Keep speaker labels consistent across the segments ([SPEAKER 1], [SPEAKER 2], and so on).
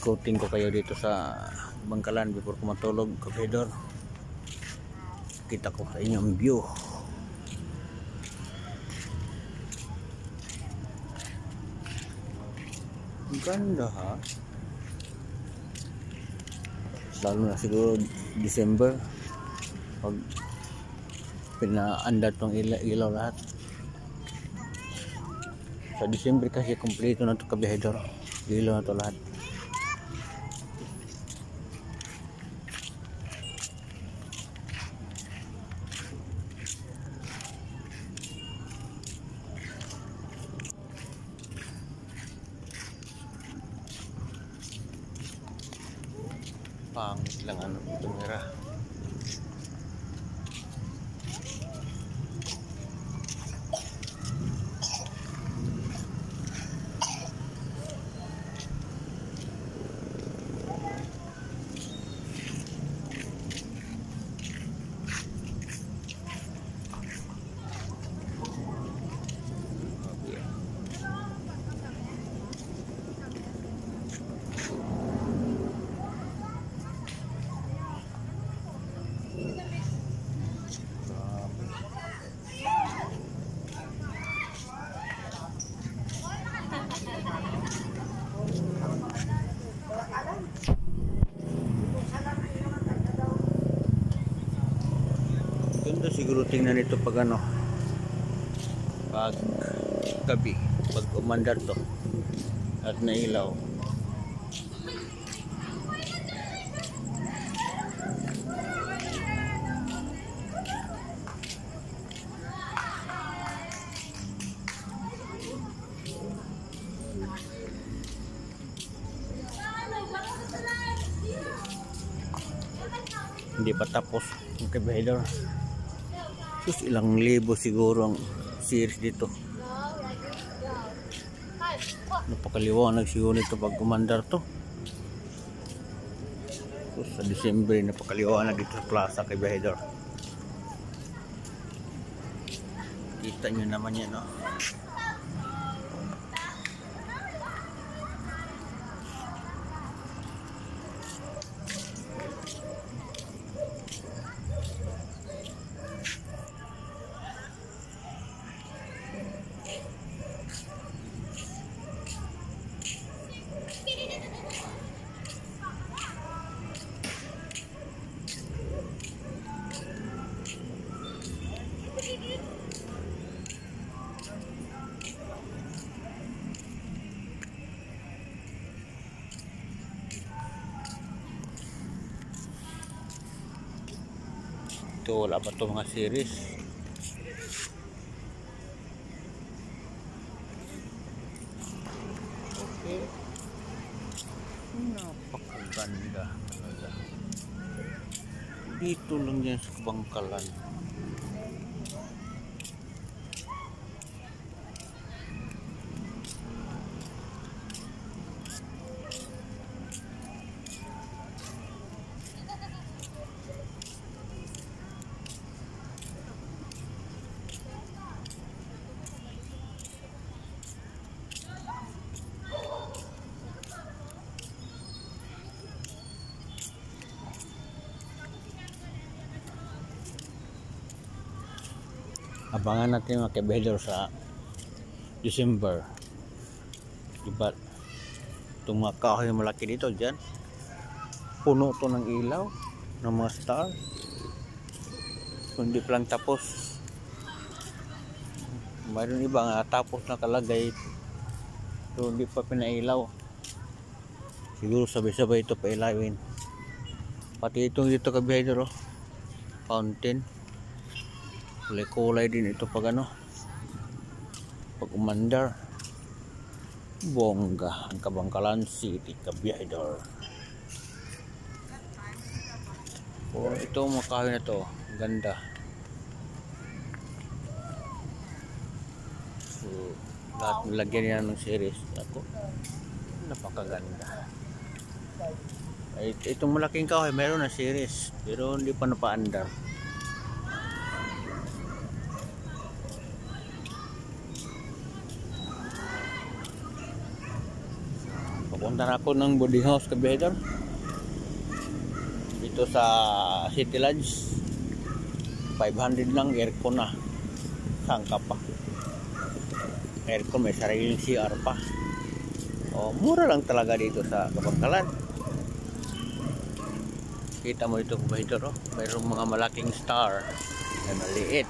[SPEAKER 1] ikutin ko kayo dito sa Bangkalan before ko matulog, kabidor. Kita ko sa inyo ang view. Ang ganda ha. Lalo na siguro December pag pinaandar tong ilaw lahat. Sa December kasi kompleto na ito kabihedor. Ilaw na ito lahat. Pangit lang ano tumira. Ganda siguro tingnan ito pag ano, pag gabi, pag umandar to at nailaw. Hindi pa tapos ang kabihedor. Sus, ilang libo siguro ang series dito. Napakaliwanag siguro nito pag umandar to. Sus, sa December napakaliwanag dito sa Plaza Kabihedor. Kita nyo naman yan, no? Ito, wala ba ito mga series? Okay. Napakaganda talaga. Dito lang yan sa Bangkalan. Abangan natin mga kabihedor sa December. Diba itong mga kahoy malaki dito dyan, puno to ng ilaw ng mga star. Hindi pa lang tapos. Mayroon iba nga tapos na kalagay, so hindi pa pinailaw. Siguro sabay-sabay ito pailawin. Pati itong dito kabihedor, oh, fountain. Kulay-kulay din ito pag ano, pag umandar. Bongga ang Kabangkalan City Kabihedor. Oh, ito mga kahoy na to, ganda. So, lahat nilagyan niya ng series. Ako, napakaganda. Ay, itong malaking kahoy meron na series pero hindi pa napaandar. Papunta Punta na ako ng boarding house kabihedor. Dito sa City Lodge. 500 lang, aircon na. Sangka pa. Aircon, may sariling CR pa. Oh, mura lang talaga dito sa Kabangkalan. Kita mo ito kabihedor, oh. Mayroong mga malaking star. Ay maliit.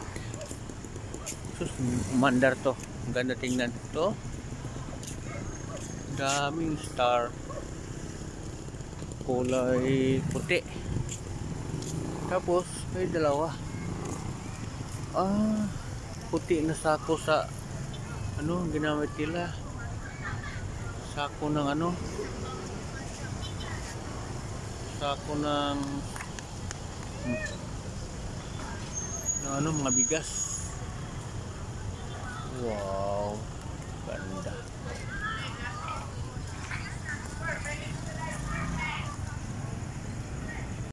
[SPEAKER 1] Sus, mandar to. Ang ganda tingnan to. Daming star. Kulay puti. Tapos may dalawa. Puti na sako sa ano ginamit nila. Sako ng ano? Sako ng ano mga bigas. Wow.